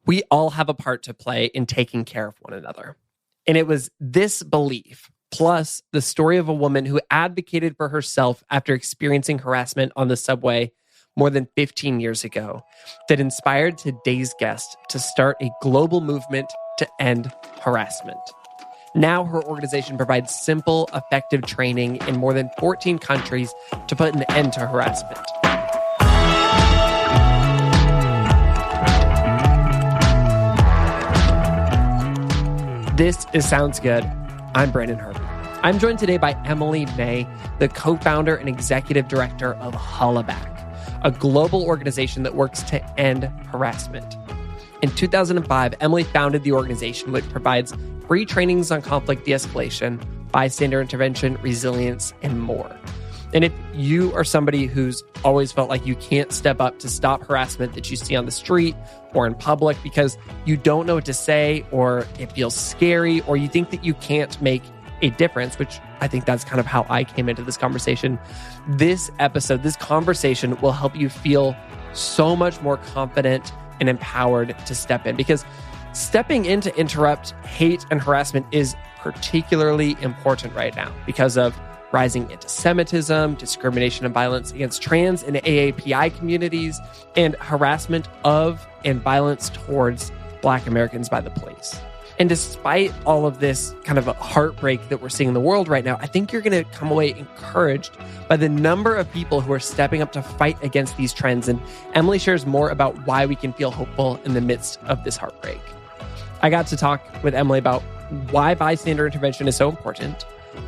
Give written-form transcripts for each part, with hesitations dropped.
We all have a part to play in taking care of one another. And it was this belief, plus the story of a woman who advocated for herself after experiencing harassment on the subway more than 15 years ago, that inspired today's guest to start a global movement to end harassment. Now her organization provides simple, effective training in more than 14 countries to put an end to harassment. This is Sounds Good. I'm Brandon Herman. I'm joined today by Emily May, the co-founder and executive director of Hollaback, a global organization that works to end harassment. In 2005, Emily founded the organization, which provides free trainings on conflict de-escalation, bystander intervention, resilience, and more. And if you are somebody who's always felt like you can't step up to stop harassment that you see on the street or in public because you don't know what to say, or it feels scary, or you think that you can't make a difference, which I think that's kind of how I came into this conversation, this episode, this conversation will help you feel so much more confident and empowered to step in. Because stepping in to interrupt hate and harassment is particularly important right now because of rising anti-Semitism, discrimination and violence against trans and AAPI communities, and harassment of and violence towards Black Americans by the police. And despite all of this kind of a heartbreak that we're seeing in the world right now, I think you're going to come away encouraged by the number of people who are stepping up to fight against these trends. And Emily shares more about why we can feel hopeful in the midst of this heartbreak. I got to talk with Emily about why bystander intervention is so important,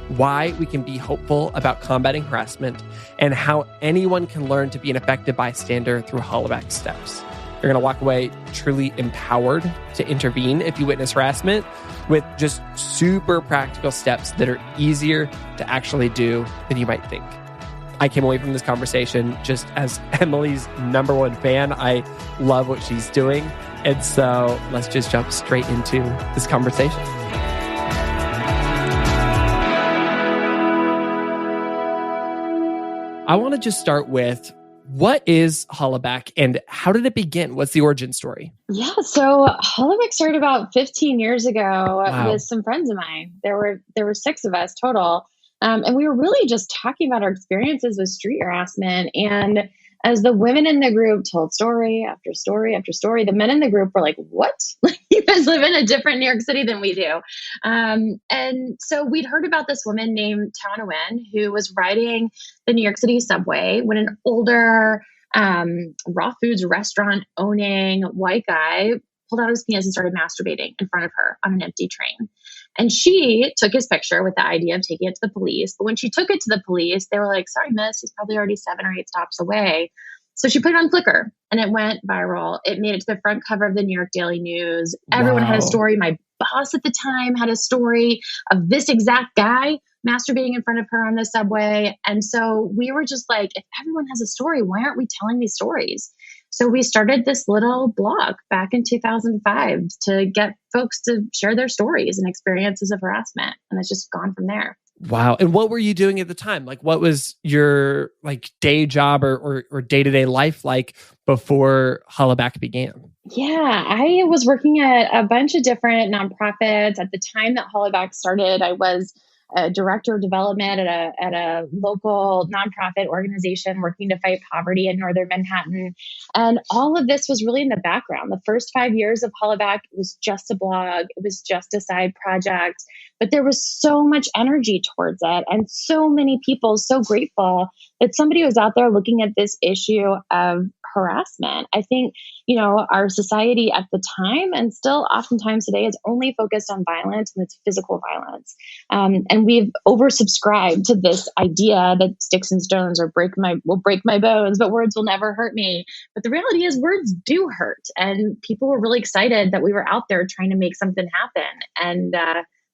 why we can be hopeful about combating harassment, and how anyone can learn to be an effective bystander through Hollaback steps. You're going to walk away truly empowered to intervene if you witness harassment, with just super practical steps that are easier to actually do than you might think. I came away from this conversation just as Emily's number one fan. I love what she's doing. And so let's just jump straight into this conversation. I want to just start with, what is Hollaback and how did it begin? What's the origin story? Yeah, so Hollaback started about 15 years ago. Wow. With some friends of mine. There were 6 of us total. And we were really just talking about our experiences with street harassment. And as the women in the group told story after story after story, the men in the group were like, what? You guys live in a different New York City than we do. And so we'd heard about this woman named Tana Nguyen who was riding the New York City subway when an older raw foods restaurant owning white guy pulled out his penis and started masturbating in front of her on an empty train. And she took his picture with the idea of taking it to the police. But when she took it to the police, they were like, sorry, miss, he's probably already 7 or 8 stops away. So she put it on Flickr and it went viral. It made it to the front cover of the New York Daily News. Everyone had a story. My boss at the time had a story of this exact guy masturbating in front of her on the subway. And so we were just like, if everyone has a story, why aren't we telling these stories? So we started this little blog back in 2005 to get folks to share their stories and experiences of harassment. And it's just gone from there. Wow. And what were you doing at the time? Like, what was your day job or day-to-day life like before Hollaback began? Yeah, I was working at a bunch of different nonprofits. At the time that Hollaback started, I was a director of development at a local nonprofit organization working to fight poverty in Northern Manhattan. And all of this was really in the background. The first 5 years of Hollaback was just a blog. It was just a side project. But there was so much energy towards it and so many people so grateful that somebody was out there looking at this issue of harassment. I think, our society at the time and still oftentimes today is only focused on violence, and it's physical violence. And we've oversubscribed to this idea that sticks and stones will break my bones, but words will never hurt me. But the reality is words do hurt. And people were really excited that we were out there trying to make something happen. And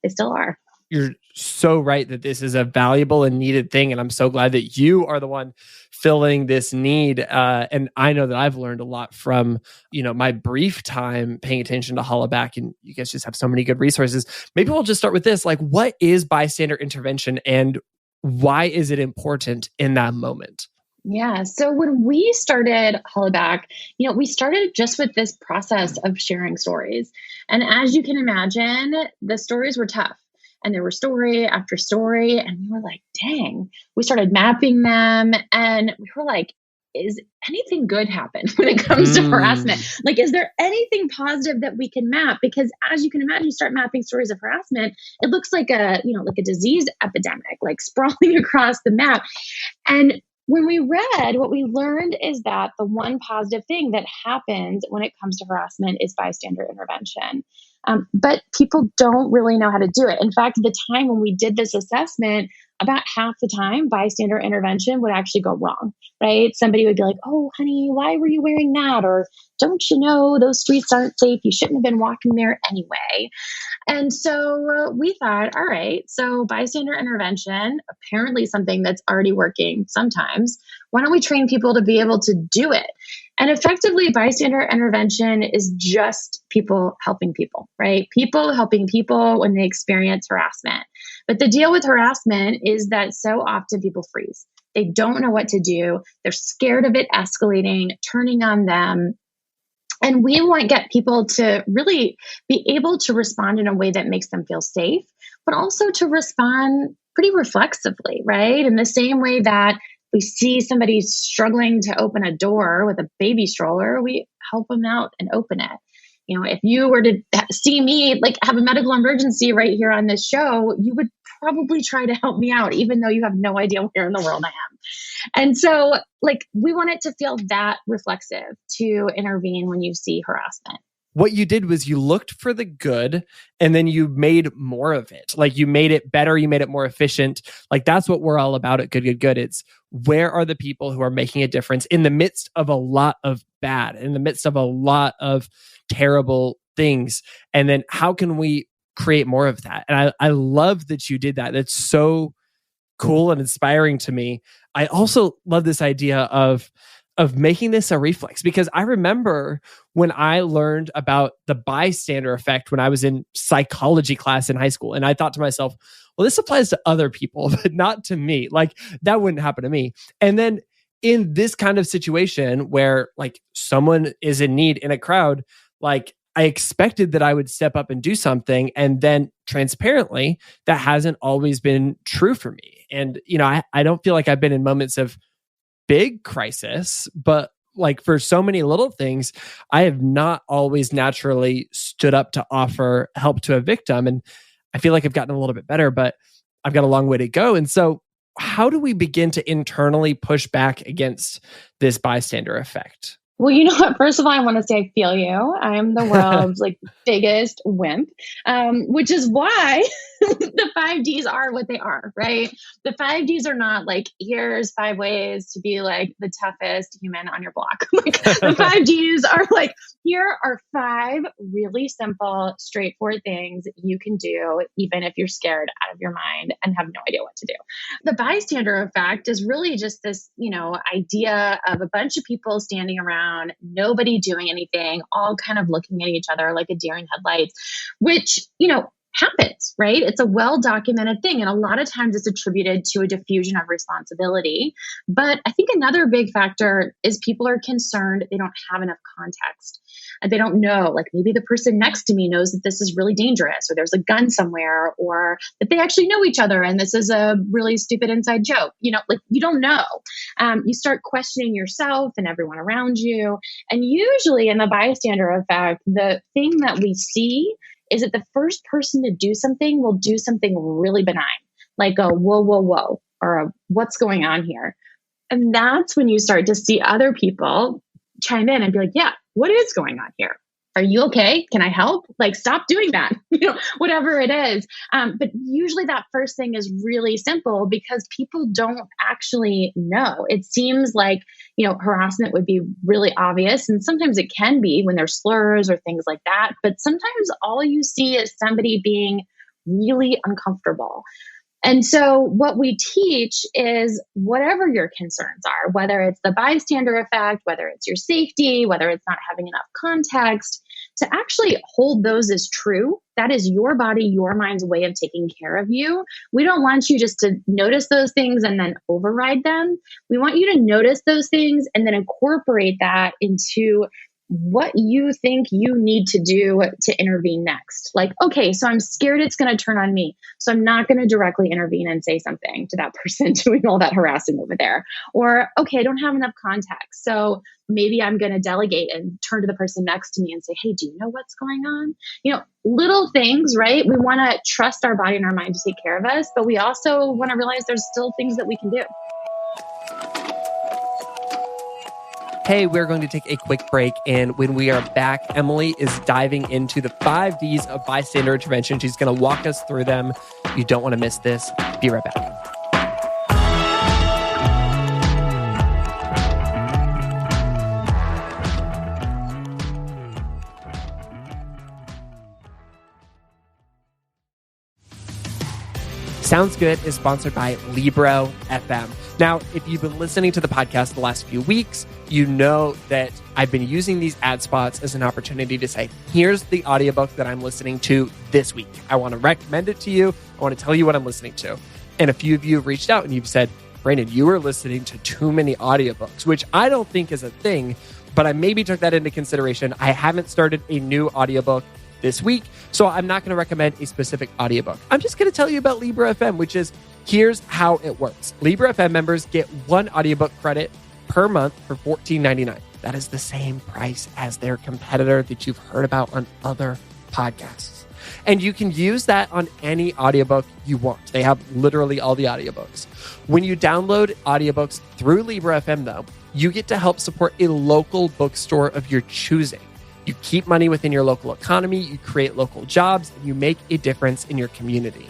they still are. You're so right that this is a valuable and needed thing. And I'm so glad that you are the one filling this need. And I know that I've learned a lot from, my brief time paying attention to Hollaback, and you guys just have so many good resources. Maybe we'll just start with this. Like, what is bystander intervention and why is it important in that moment? Yeah. So when we started Hollaback, we started just with this process of sharing stories. And as you can imagine, the stories were tough. And there were story after story. And we were like, dang, we started mapping them. And we were like, is anything good happen when it comes to harassment? Mm. Like, is there anything positive that we can map? Because as you can imagine, you start mapping stories of harassment, it looks like like a disease epidemic, like sprawling across the map. And when we read, what we learned is that the one positive thing that happens when it comes to harassment is bystander intervention. But people don't really know how to do it. In fact, at the time when we did this assessment, about half the time, bystander intervention would actually go wrong, right? Somebody would be like, oh, honey, why were you wearing that? Or don't you know those streets aren't safe? You shouldn't have been walking there anyway. And so we thought, all right, so bystander intervention, apparently something that's already working sometimes. Why don't we train people to be able to do it? And effectively, bystander intervention is just people helping people, right? People helping people when they experience harassment. But the deal with harassment is that so often people freeze. They don't know what to do. They're scared of it escalating, turning on them. And we want to get people to really be able to respond in a way that makes them feel safe, but also to respond pretty reflexively, right? In the same way that we see somebody struggling to open a door with a baby stroller, we help them out and open it. If you were to see me like have a medical emergency right here on this show, you would probably try to help me out, even though you have no idea where in the world I am. And so, we want it to feel that reflexive to intervene when you see harassment. What you did was you looked for the good and then you made more of it. Like you made it better, you made it more efficient. Like that's what we're all about at Good, Good, Good. It's where are the people who are making a difference in the midst of a lot of bad, in the midst of a lot of terrible things. And then how can we create more of that? And I love that you did that. That's so cool and inspiring to me. I also love this idea of making this a reflex, because I remember when I learned about the bystander effect when I was in psychology class in high school, and I thought to myself, well, this applies to other people, but not to me. Like that wouldn't happen to me. And then in this kind of situation where like someone is in need in a crowd, like I expected that I would step up and do something. And then transparently, that hasn't always been true for me. And, I don't feel like I've been in moments of big crisis, but like for so many little things, I have not always naturally stood up to offer help to a victim. And I feel like I've gotten a little bit better, but I've got a long way to go. And so how do we begin to internally push back against this bystander effect? Well, you know what? First of all, I want to say I feel you. I'm the world's biggest wimp, which is why the 5Ds are what they are, right? The 5Ds are not like, here's 5 ways to be like the toughest human on your block. The 5Ds are like, here are 5 really simple, straightforward things you can do, even if you're scared out of your mind and have no idea what to do. The bystander effect is really just this, idea of a bunch of people standing around, nobody doing anything, all kind of looking at each other like a deer in headlights, which, happens, right? It's a well-documented thing. And a lot of times it's attributed to a diffusion of responsibility. But I think another big factor is people are concerned they don't have enough context. And they don't know, like maybe the person next to me knows that this is really dangerous, or there's a gun somewhere, or that they actually know each other and this is a really stupid inside joke. You don't know. You start questioning yourself and everyone around you. And usually in the bystander effect, the thing that we see is that the first person to do something will do something really benign, like a whoa, whoa, whoa, or a what's going on here. And that's when you start to see other people chime in and be like, yeah, what is going on here? Are you okay? Can I help? Like, stop doing that, whatever it is. But usually that first thing is really simple because people don't actually know. It seems like, harassment would be really obvious. And sometimes it can be when there's slurs or things like that. But sometimes all you see is somebody being really uncomfortable. And so what we teach is whatever your concerns are, whether it's the bystander effect, whether it's your safety, whether it's not having enough context, to actually hold those as true. That is your body, your mind's way of taking care of you. We don't want you just to notice those things and then override them. We want you to notice those things and then incorporate that into what you think you need to do to intervene next. Like, okay, so I'm scared it's going to turn on me. So I'm not going to directly intervene and say something to that person doing all that harassing over there. Or, okay, I don't have enough context. So maybe I'm going to delegate and turn to the person next to me and say, hey, do you know what's going on? Little things, right? We want to trust our body and our mind to take care of us, but we also want to realize there's still things that we can do. Hey, we're going to take a quick break, and when we are back, Emily is diving into the 5 Ds of bystander intervention. She's going to walk us through them. You don't want to miss this. Be right back. Sounds Good is sponsored by Libro FM. Now, if you've been listening to the podcast the last few weeks, you know that I've been using these ad spots as an opportunity to say, here's the audiobook that I'm listening to this week. I want to recommend it to you. I want to tell you what I'm listening to. And a few of you have reached out and you've said, Brandon, you are listening to too many audiobooks, which I don't think is a thing, but I maybe took that into consideration. I haven't started a new audiobook this week, so I'm not going to recommend a specific audiobook. I'm just going to tell you about Libro FM, which is, here's how it works. Libro FM members get 1 audiobook credit per month for $14.99. That is the same price as their competitor that you've heard about on other podcasts. And you can use that on any audiobook you want. They have literally all the audiobooks. When you download audiobooks through Libro FM, though, you get to help support a local bookstore of your choosing. You keep money within your local economy, you create local jobs, and you make a difference in your community.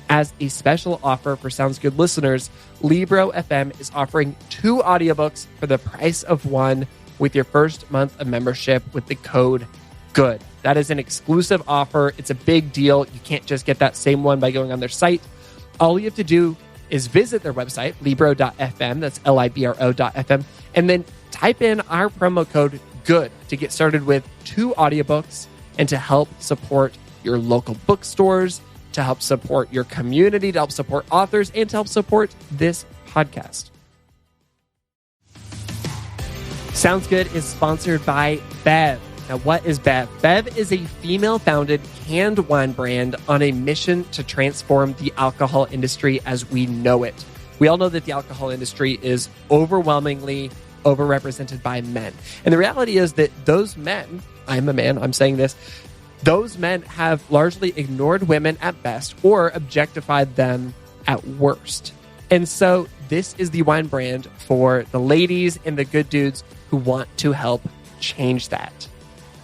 As a special offer for Sounds Good listeners, Libro FM is offering 2 audiobooks for the price of 1 with your first month of membership with the code GOOD. That is an exclusive offer. It's a big deal. You can't just get that same one by going on their site. All you have to do is visit their website, libro.fm, that's libro.fm, and then type in our promo code GOOD to get started with 2 audiobooks and to help support your local bookstores, to help support your community, to help support authors, and to help support this podcast. Sounds Good is sponsored by Bev. Now, what is Bev? Bev is a female-founded canned wine brand on a mission to transform the alcohol industry as we know it. We all know that the alcohol industry is overwhelmingly overrepresented by men. And the reality is that those men, I'm a man, I'm saying this, those men have largely ignored women at best or objectified them at worst. And so this is the wine brand for the ladies and the good dudes who want to help change that.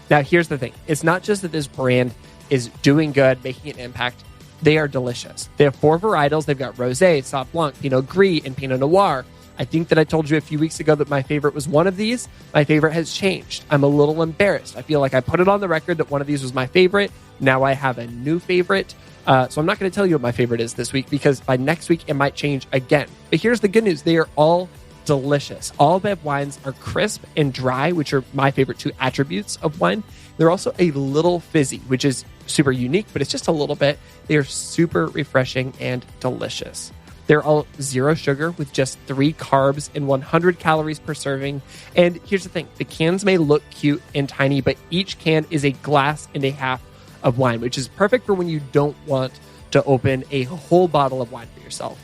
Now, here's the thing. It's not just that this brand is doing good, making an impact. They are delicious. They have 4 varietals. They've got Rosé, Sauv Blanc, Pinot Gris, and Pinot Noir. I think that I told you a few weeks ago that my favorite was one of these. My favorite has changed. I'm a little embarrassed. I feel like I put it on the record that one of these was my favorite. Now I have a new favorite. So I'm not going to tell you what my favorite is this week because by next week it might change again. But here's the good news. They are all delicious. All Bev wines are crisp and dry, which are my favorite 2 attributes of wine. They're also a little fizzy, which is super unique, but it's just a little bit. They are super refreshing and delicious. They're all 0 sugar with just 3 carbs and 100 calories per serving. And here's the thing. The cans may look cute and tiny, but each can is a glass and a half of wine, which is perfect for when you don't want to open a whole bottle of wine for yourself.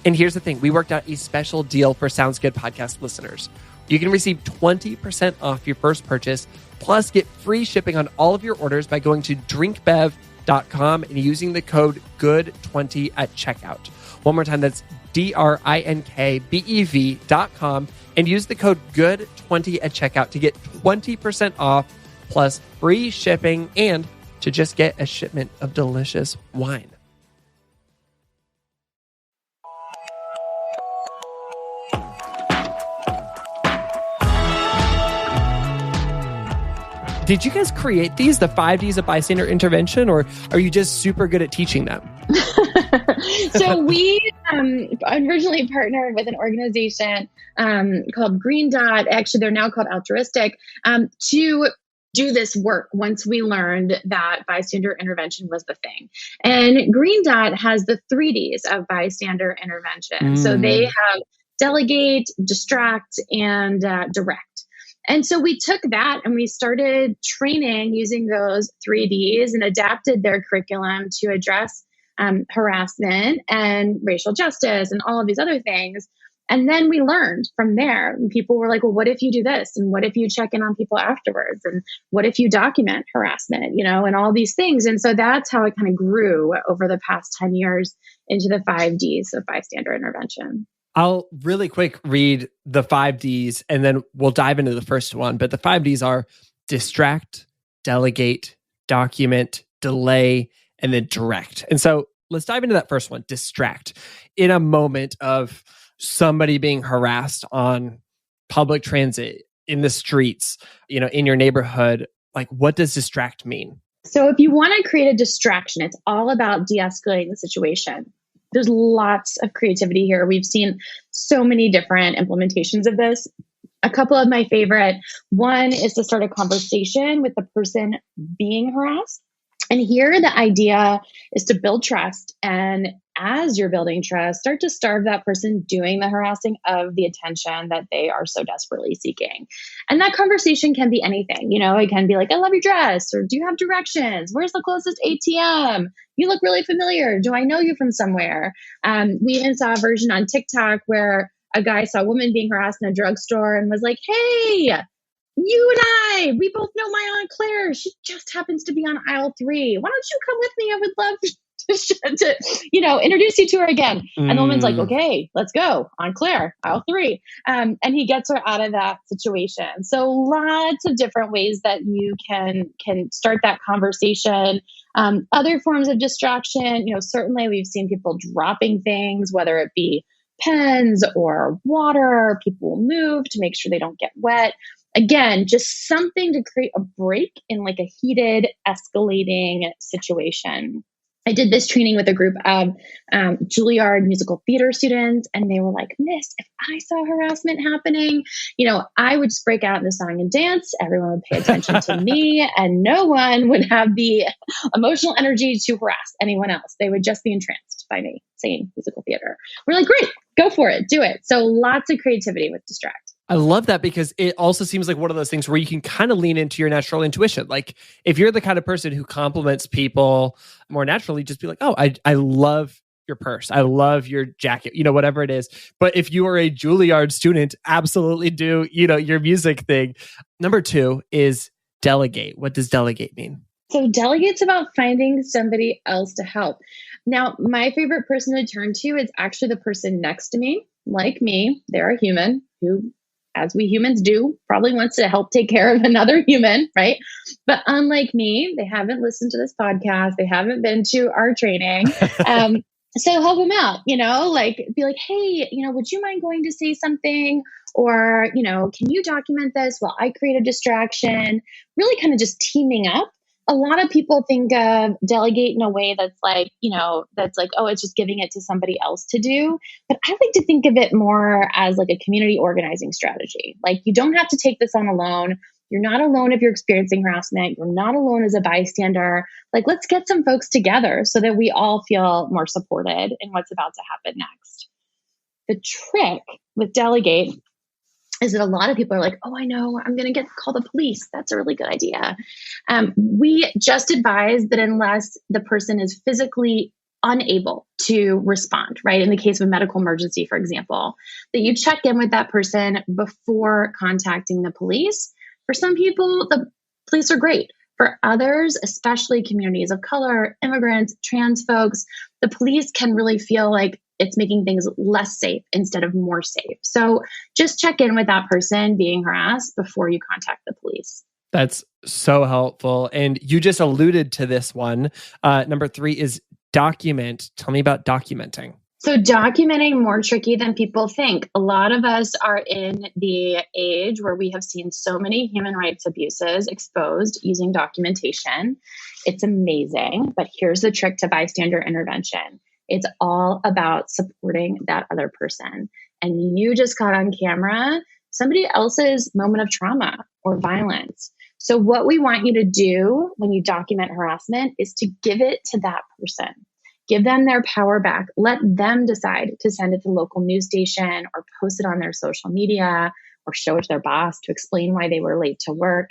And here's the thing. We worked out a special deal for Sounds Good podcast listeners. You can receive 20% off your first purchase, plus get free shipping on all of your orders by going to drinkbev.com and using the code GOOD20 at checkout. One more time, that's drinkbev.com and use the code GOOD20 at checkout to get 20% off plus free shipping and to just get a shipment of delicious wine. Did you guys create these, the 5 Ds of bystander intervention, or are you just super good at teaching them? So we originally partnered with an organization called Green Dot. Actually, they're now called Altruistic, to do this work once we learned that bystander intervention was the thing. And Green Dot has the 3Ds of bystander intervention. So they have delegate, distract, and direct. And so we took that and we started training using those 3Ds and adapted their curriculum to address harassment and racial justice and all of these other things. And then we learned from there. And people were like, well, what if you do this? And what if you check in on people afterwards? And what if you document harassment, and all these things. And so that's how it kind of grew over the past 10 years into the 5Ds of bystander intervention. I'll really quick read the 5Ds and then we'll dive into the first one. But the 5Ds are distract, delegate, document, delay, and then direct. And so let's dive into that first one, distract. In a moment of somebody being harassed on public transit, in the streets, in your neighborhood, like what does distract mean? So if you want to create a distraction, it's all about de-escalating the situation. There's lots of creativity here. We've seen so many different implementations of this. A couple of my favorite, one is to start a conversation with the person being harassed. And here the idea is to build trust. And as you're building trust, start to starve that person doing the harassing of the attention that they are so desperately seeking. And that conversation can be anything. It can be like, I love your dress, or do you have directions? Where's the closest ATM? You look really familiar. Do I know you from somewhere? We even saw a version on TikTok where a guy saw a woman being harassed in a drugstore and was like, hey, you and we both know my Aunt Claire. She just happens to be on aisle 3. Why don't you come with me? I would love to introduce you to her again. And the woman's like, okay, let's go. Aunt Claire, aisle 3. And he gets her out of that situation. So lots of different ways that you can start that conversation. Other forms of distraction, certainly we've seen people dropping things, whether it be pens or water. People will move to make sure they don't get wet. Again, just something to create a break in like a heated, escalating situation. I did this training with a group of Juilliard musical theater students, and they were like, Miss, if I saw harassment happening, I would just break out in the song and dance. Everyone would pay attention to me, and no one would have the emotional energy to harass anyone else. They would just be entranced by me singing musical theater. We're like, great, go for it, do it. So lots of creativity with Distract. I love that because it also seems like one of those things where you can kind of lean into your natural intuition. Like if you're the kind of person who compliments people more naturally, just be like, oh, I love your purse. I love your jacket, whatever it is. But if you are a Juilliard student, absolutely do, your music thing. Number 2 is delegate. What does delegate mean? So delegate's about finding somebody else to help. Now, my favorite person to turn to is actually the person next to me. Like me, they're a human who, as we humans do, probably wants to help take care of another human, right? But unlike me, they haven't listened to this podcast. They haven't been to our training. So help them out, be like, hey, would you mind going to say something? Or, can you document this while I create a distraction? Really kind of just teaming up. A lot of people think of delegate in a way that's like, oh, it's just giving it to somebody else to do. But I like to think of it more as like a community organizing strategy. Like you don't have to take this on alone. You're not alone if you're experiencing harassment. You're not alone as a bystander. Like, let's get some folks together so that we all feel more supported in what's about to happen next. The trick with delegate is that a lot of people are like, oh, I know, I'm going to call the police. That's a really good idea. We just advise that unless the person is physically unable to respond, right? In the case of a medical emergency, for example, that you check in with that person before contacting the police. For some people, the police are great. For others, especially communities of color, immigrants, trans folks, the police can really feel like it's making things less safe instead of more safe. So just check in with that person being harassed before you contact the police. That's so helpful. And you just alluded to this one. Number 3 is document. Tell me about documenting. So documenting more tricky than people think. A lot of us are in the age where we have seen so many human rights abuses exposed using documentation. It's amazing, but here's the trick to bystander intervention. It's all about supporting that other person. And you just caught on camera somebody else's moment of trauma or violence. So what we want you to do when you document harassment is to give it to that person. Give them their power back. Let them decide to send it to the local news station or post it on their social media or show it to their boss to explain why they were late to work.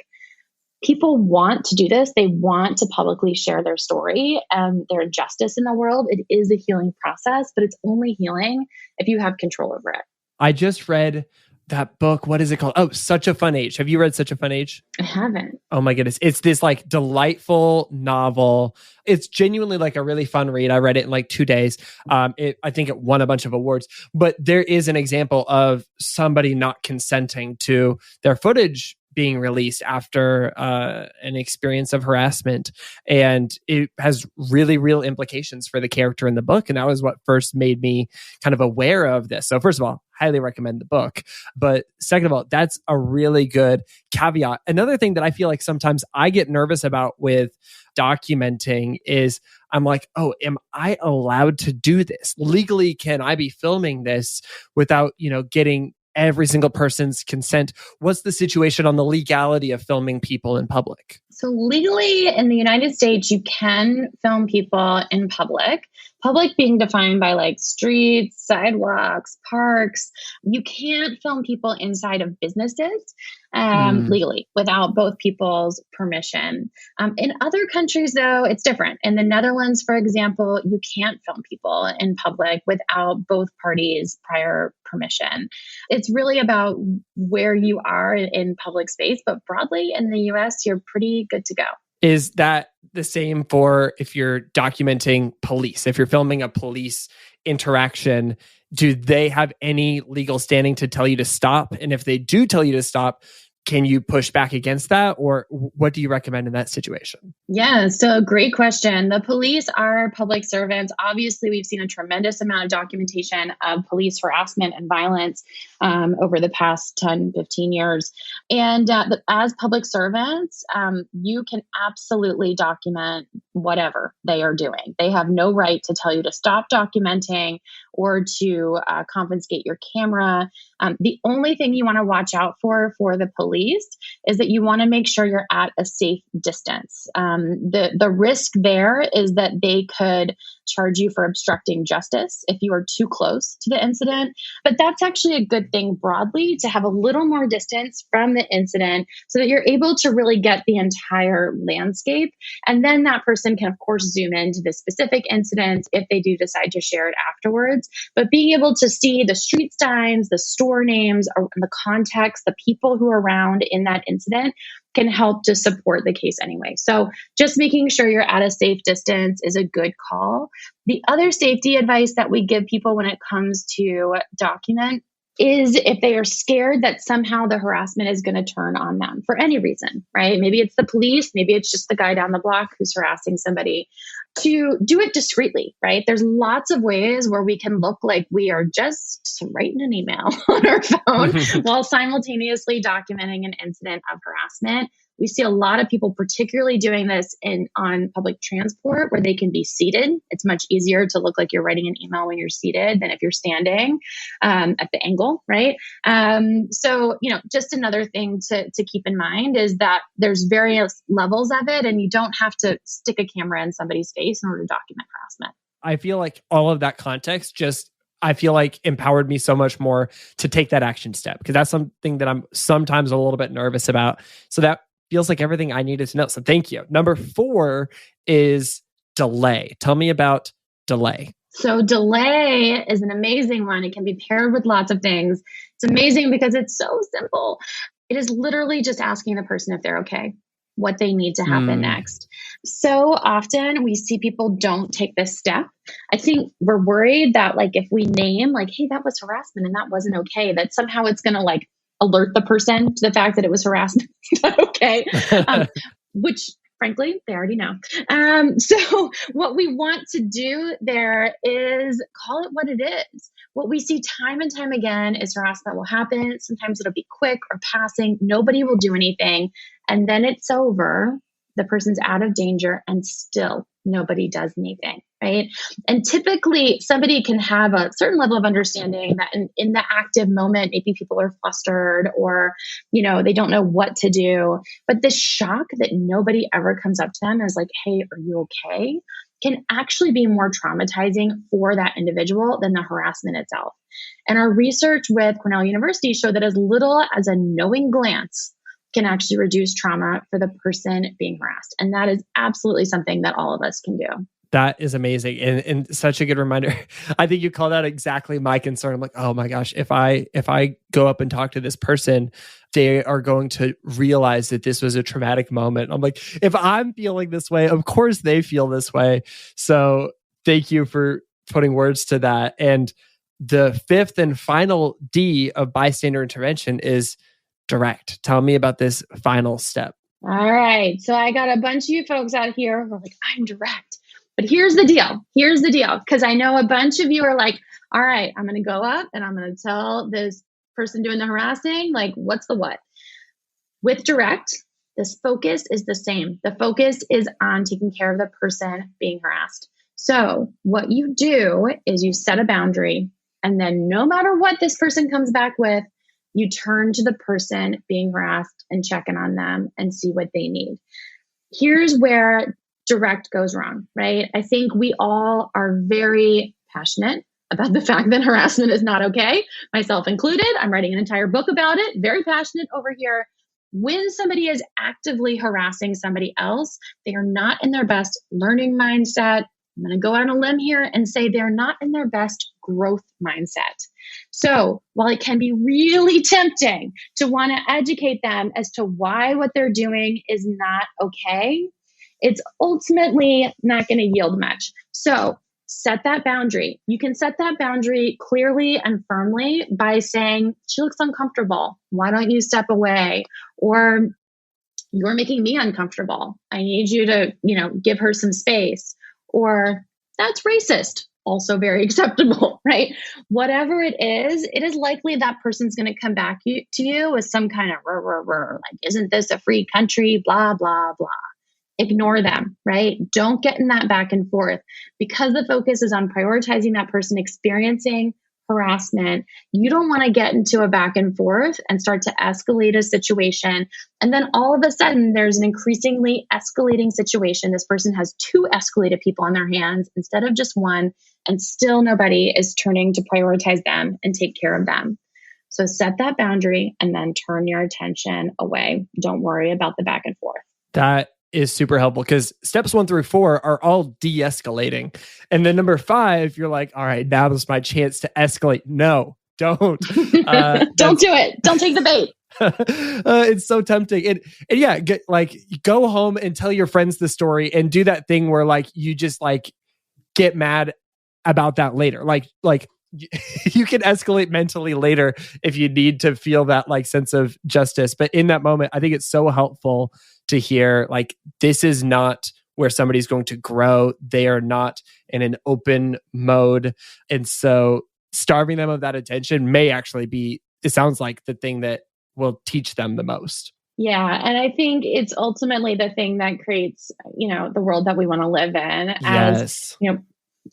People want to do this. They want to publicly share their story and their injustice in the world. It is a healing process, but it's only healing if you have control over it. I just read that book. What is it called? Oh, Such a Fun Age. Have you read Such a Fun Age? I haven't. Oh my goodness. It's this like delightful novel. It's genuinely like a really fun read. I read it in like 2 days. I think it won a bunch of awards, but there is an example of somebody not consenting to their footage being released after an experience of harassment. And it has really real implications for the character in the book. And that was what first made me kind of aware of this. So first of all, highly recommend the book. But second of all, that's a really good caveat. Another thing that I feel like sometimes I get nervous about with documenting is I'm like, oh, am I allowed to do this? Legally, can I be filming this without, getting every single person's consent? What's the situation on the legality of filming people in public? So legally in the United States, you can film people in public. Public being defined by like streets, sidewalks, parks. You can't film people inside of businesses legally without both people's permission. In other countries, though, it's different. In the Netherlands, for example, you can't film people in public without both parties' prior permission. It's really about where you are in public space, but broadly in the US, you're pretty good to go. Is that the same for if you're documenting police? If you're filming a police interaction, do they have any legal standing to tell you to stop? And if they do tell you to stop, can you push back against that? Or what do you recommend in that situation? Yeah, so great question. The police are public servants. Obviously, we've seen a tremendous amount of documentation of police harassment and violence over the past 10, 15 years. And as public servants, you can absolutely document whatever they are doing. They have no right to tell you to stop documenting or to confiscate your camera. The only thing you want to watch out for the police is that you want to make sure you're at a safe distance. The risk there is that they could charge you for obstructing justice if you are too close to the incident. But that's actually a good thing broadly, to have a little more distance from the incident so that you're able to really get the entire landscape. And then that person can, of course, zoom into the specific incident if they do decide to share it afterwards. But being able to see the street signs, the store names, or the context, the people who are around in that incident can help to support the case anyway. So just making sure you're at a safe distance is a good call. The other safety advice that we give people when it comes to document is if they are scared that somehow the harassment is going to turn on them for any reason, right? Maybe it's the police, maybe it's just the guy down the block who's harassing somebody, to do it discreetly, right? There's lots of ways where we can look like we are just writing an email on our phone while simultaneously documenting an incident of harassment. We see a lot of people particularly doing this on public transport where they can be seated. It's much easier to look like you're writing an email when you're seated than if you're standing at the angle, right? So, just another thing to keep in mind is that there's various levels of it, and you don't have to stick a camera in somebody's face in order to document harassment. I feel like all of that context I feel like empowered me so much more to take that action step, because that's something that I'm sometimes a little bit nervous about. So that feels like everything I needed to know. So thank you. Number 4 is delay. Tell me about delay. So delay is an amazing one. It can be paired with lots of things. It's amazing because it's so simple. It is literally just asking the person if they're okay, what they need to happen next. So often we see people don't take this step. I think we're worried that if we name hey, that was harassment and that wasn't okay, that somehow it's going to alert the person to the fact that it was harassment. Okay. Which frankly, they already know. So what we want to do there is call it what it is. What we see time and time again is harassment will happen. Sometimes it'll be quick or passing. Nobody will do anything. And then it's over. The person's out of danger and still nobody does anything. right? And typically somebody can have a certain level of understanding that in the active moment, maybe people are flustered or, they don't know what to do. But the shock that nobody ever comes up to them as like, hey, are you okay? Can actually be more traumatizing for that individual than the harassment itself. And our research with Cornell University showed that as little as a knowing glance can actually reduce trauma for the person being harassed. And that is absolutely something that all of us can do. That is amazing and such a good reminder. I think you called out exactly my concern. I'm like, oh my gosh, if I go up and talk to this person, they are going to realize that this was a traumatic moment. I'm like, if I'm feeling this way, of course they feel this way. So thank you for putting words to that. And the fifth and final D of bystander intervention is direct. Tell me about this final step. All right. So I got a bunch of you folks out here who are like, I'm direct. But here's the deal. Because I know a bunch of you are like, all right, I'm going to go up and I'm going to tell this person doing the harassing, like, what's the what? With direct, this focus is the same. The focus is on taking care of the person being harassed. So what you do is you set a boundary, and then no matter what this person comes back with, you turn to the person being harassed and check in on them and see what they need. Here's where direct goes wrong, right? I think we all are very passionate about the fact that harassment is not okay, myself included. I'm writing an entire book about it, very passionate over here. When somebody is actively harassing somebody else, they are not in their best learning mindset. I'm going to go out on a limb here and say they're not in their best growth mindset. So while it can be really tempting to want to educate them as to why what they're doing is not okay, it's ultimately not going to yield much. So set that boundary. You can set that boundary clearly and firmly by saying, she looks uncomfortable. Why don't you step away? Or you're making me uncomfortable. I need you to, give her some space. Or that's racist. Also very acceptable, right? Whatever it is likely that person's going to come back to you with some kind of like, isn't this a free country? Blah, blah, blah. Ignore them, right? Don't get in that back and forth because the focus is on prioritizing that person experiencing harassment. You don't want to get into a back and forth and start to escalate a situation. And then all of a sudden, there's an increasingly escalating situation. This person has two escalated people on their hands instead of just one, and still nobody is turning to prioritize them and take care of them. So set that boundary and then turn your attention away. Don't worry about the back and forth. That is super helpful because steps 1 through 4 are all de-escalating. And then number 5, you're like, all right, now is my chance to escalate. No, don't. Don't do it. Don't take the bait. It's so tempting. And yeah, go home and tell your friends the story and do that thing where like, you just like get mad about that later. Like you can escalate mentally later if you need to feel that like sense of justice. But in that moment, I think it's so helpful to hear like, this is not where somebody's going to grow. They are not in an open mode. And so starving them of that attention may actually be, it sounds like, the thing that will teach them the most. Yeah. And I think it's ultimately the thing that creates, the world that we want to live in. Yes.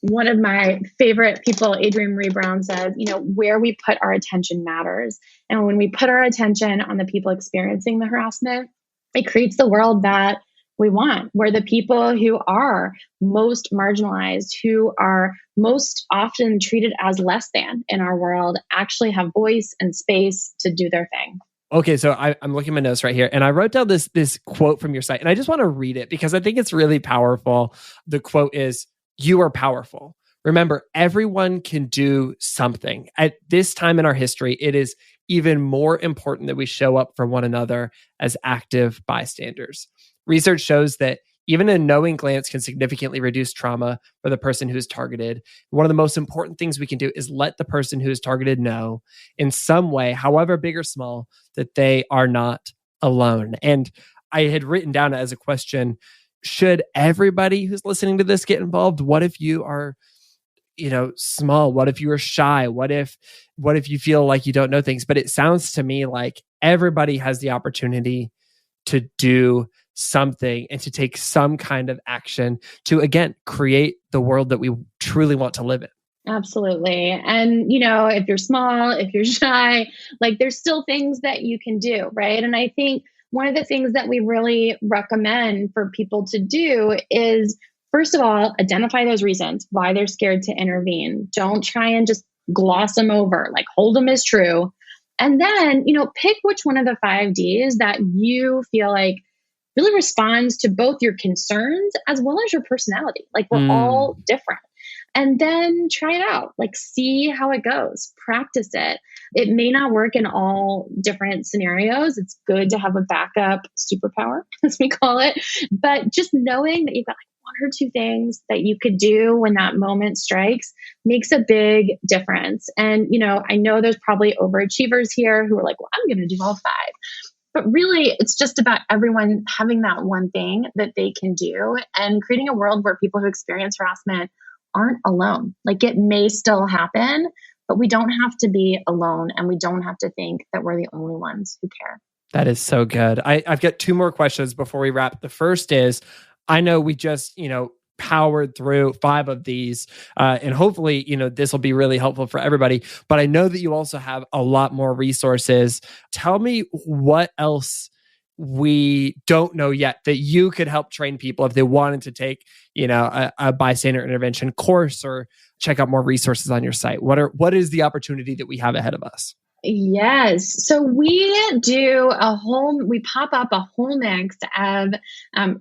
One of my favorite people, Adrienne Marie Brown, says, where we put our attention matters. And when we put our attention on the people experiencing the harassment, it creates the world that we want, where the people who are most marginalized, who are most often treated as less than in our world, actually have voice and space to do their thing. Okay, so I'm looking at my notes right here, and I wrote down this quote from your site, and I just want to read it because I think it's really powerful. The quote is, "You are powerful. Remember, everyone can do something. At this time in our history, it is even more important that we show up for one another as active bystanders." Research shows that even a knowing glance can significantly reduce trauma for the person who is targeted. One of the most important things we can do is let the person who is targeted know in some way, however big or small, that they are not alone. And I had written down as a question, should everybody who's listening to this get involved? What if you are, small? What if you are shy? What if you feel like you don't know things? But it sounds to me like everybody has the opportunity to do something and to take some kind of action to, again, create the world that we truly want to live in. Absolutely. And, if you're small, if you're shy, like there's still things that you can do, right? And I think one of the things that we really recommend for people to do is, first of all, identify those reasons why they're scared to intervene. Don't try and just gloss them over, like hold them as true. And then, pick which one of the 5 Ds that you feel like really responds to both your concerns as well as your personality. Like we're all different. And then try it out, like see how it goes, practice it. It may not work in all different scenarios. It's good to have a backup superpower, as we call it. But just knowing that you've got like 1 or 2 things that you could do when that moment strikes makes a big difference. And, I know there's probably overachievers here who are like, well, I'm going to do all 5. But really, it's just about everyone having that one thing that they can do and creating a world where people who experience harassment aren't alone. Like it may still happen, but we don't have to be alone and we don't have to think that we're the only ones who care. That is so good. I've got 2 more questions before we wrap. The first is, I know we just, powered through 5 of these, and hopefully, this will be really helpful for everybody. But I know that you also have a lot more resources. Tell me what else we don't know yet that you could help train people if they wanted to take, a bystander intervention course or check out more resources on your site. What is the opportunity that we have ahead of us? Yes. So we pop up a whole mix of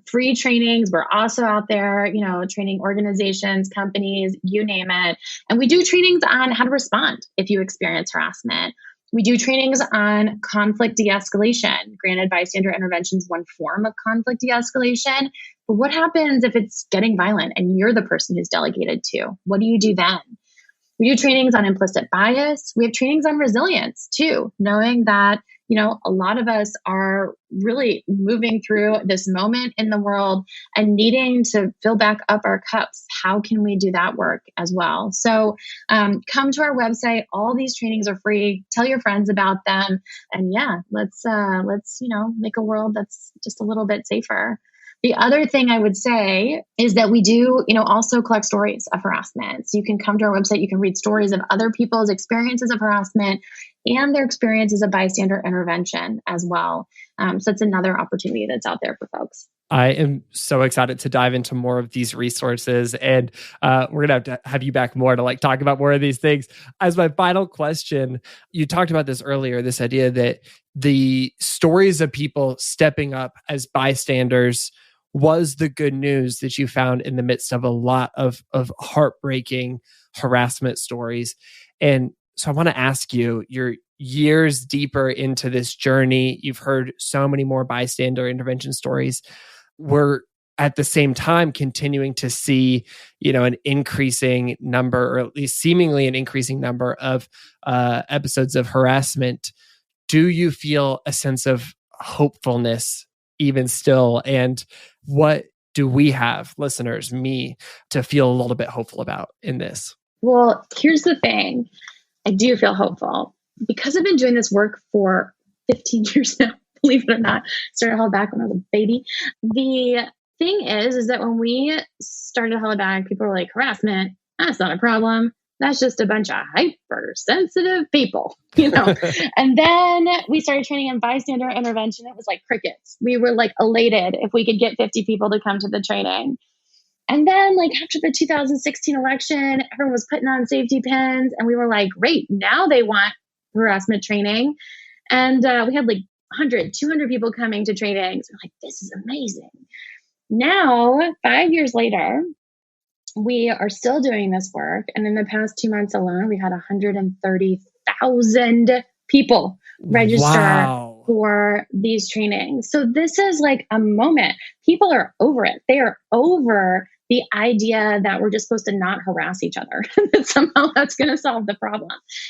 free trainings. We're also out there, training organizations, companies, you name it. And we do trainings on how to respond if you experience harassment. We do trainings on conflict de-escalation. Granted, bystander intervention is one form of conflict de-escalation. But what happens if it's getting violent and you're the person who's delegated to? What do you do then? We do trainings on implicit bias. We have trainings on resilience too, knowing that, a lot of us are really moving through this moment in the world and needing to fill back up our cups. How can we do that work as well? So come to our website. All these trainings are free. Tell your friends about them. And let's make a world that's just a little bit safer. The other thing I would say is that we do, also collect stories of harassment. So you can come to our website, you can read stories of other people's experiences of harassment and their experiences of bystander intervention as well. So that's another opportunity that's out there for folks. I am so excited to dive into more of these resources, and we're going to have you back more to talk about more of these things. As my final question, you talked about this earlier, this idea that the stories of people stepping up as bystanders was the good news that you found in the midst of a lot of heartbreaking harassment stories. And so I want to ask you, you're years deeper into this journey. You've heard so many more bystander intervention stories. We're at the same time continuing to see, an increasing number, or at least seemingly an increasing number of episodes of harassment. Do you feel a sense of hopefulness even still? And what do we have, listeners, me, to feel a little bit hopeful about in this? Well, here's the thing. I do feel hopeful because I've been doing this work for 15 years now, believe it or not. Started Hollaback when I was a baby. The thing is that when we started Hollaback, people were like, harassment, that's not a problem. That's just a bunch of hypersensitive people, And then we started training in bystander intervention. It was like crickets. We were elated if we could get 50 people to come to the training. And then after the 2016 election, everyone was putting on safety pins and we were like, great, now they want harassment training. And we had 100, 200 people coming to trainings. We're like, this is amazing. Now, 5 years later, we are still doing this work. And in the past 2 months alone, we had 130,000 people register for these trainings. So this is a moment. People are over it. They are over the idea that we're just supposed to not harass each other. That somehow that's going to solve the problem.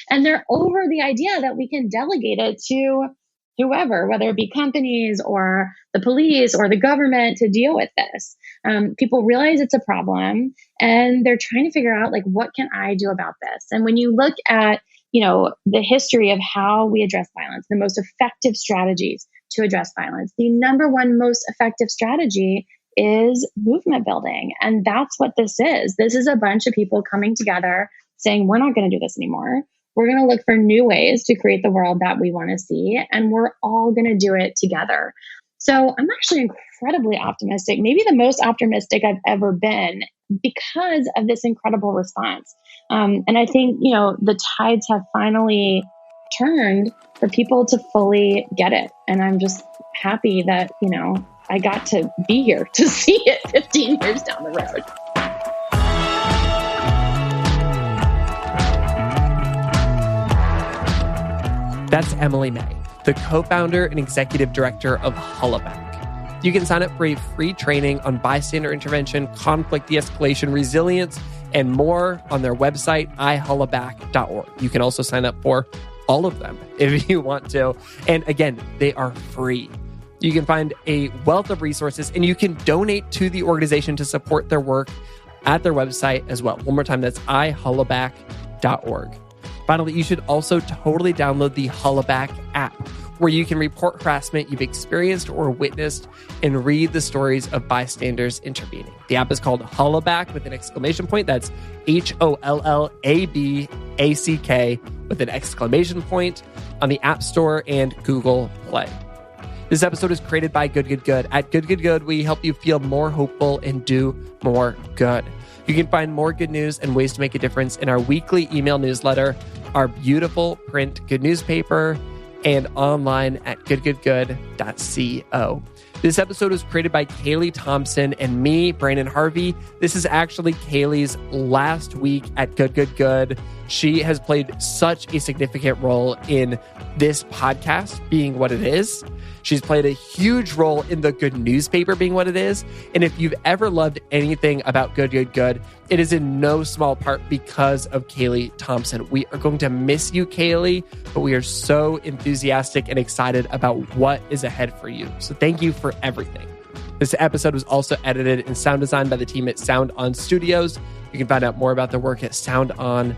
And they're over the idea that we can delegate it to whoever, whether it be companies or the police or the government, to deal with this. People realize it's a problem and they're trying to figure out what can I do about this? And when you look at, the history of how we address violence, the most effective strategies to address violence, the number one most effective strategy is movement building. And that's what this is. This is a bunch of people coming together saying, we're not going to do this anymore. We're going to look for new ways to create the world that we want to see. And we're all going to do it together. So I'm actually incredibly optimistic, maybe the most optimistic I've ever been because of this incredible response. And I think, the tides have finally turned for people to fully get it. And I'm just happy that, I got to be here to see it 15 years down the road. That's Emily May, the co-founder and executive director of Hollaback. You can sign up for a free training on bystander intervention, conflict de-escalation, resilience, and more on their website, ihollaback.org. You can also sign up for all of them if you want to. And again, they are free. You can find a wealth of resources, and you can donate to the organization to support their work at their website as well. One more time, that's ihollaback.org. Finally, you should also totally download the Hollaback app, where you can report harassment you've experienced or witnessed and read the stories of bystanders intervening. The app is called Hollaback with an exclamation point. That's HOLLABACK with an exclamation point on the App Store and Google Play. This episode is created by Good. At Good, we help you feel more hopeful and do more good. You can find more good news and ways to make a difference in our weekly email newsletter, our beautiful print good newspaper, and online at goodgoodgood.co. This episode was created by Kaylee Thompson and me, Brandon Harvey. This is actually Kaylee's last week at Good. She has played such a significant role in this podcast being what it is. She's played a huge role in the Good newspaper being what it is. And if you've ever loved anything about Good, it is in no small part because of Kaylee Thompson. We are going to miss you, Kaylee, but we are so enthusiastic and excited about what is ahead for you. So thank you for everything. This episode was also edited and sound designed by the team at Sound On Studios. You can find out more about their work at soundoff.com.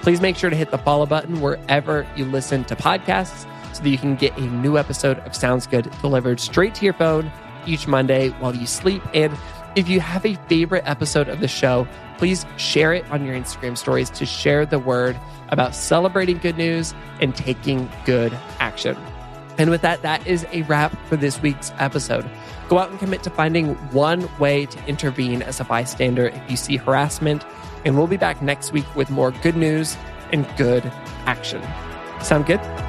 Please make sure to hit the follow button wherever you listen to podcasts so that you can get a new episode of Sounds Good delivered straight to your phone each Monday while you sleep. And if you have a favorite episode of the show, please share it on your Instagram stories to share the word about celebrating good news and taking good action. And with that, that is a wrap for this week's episode. Go out and commit to finding one way to intervene as a bystander if you see harassment. And we'll be back next week with more good news and good action. Sound good?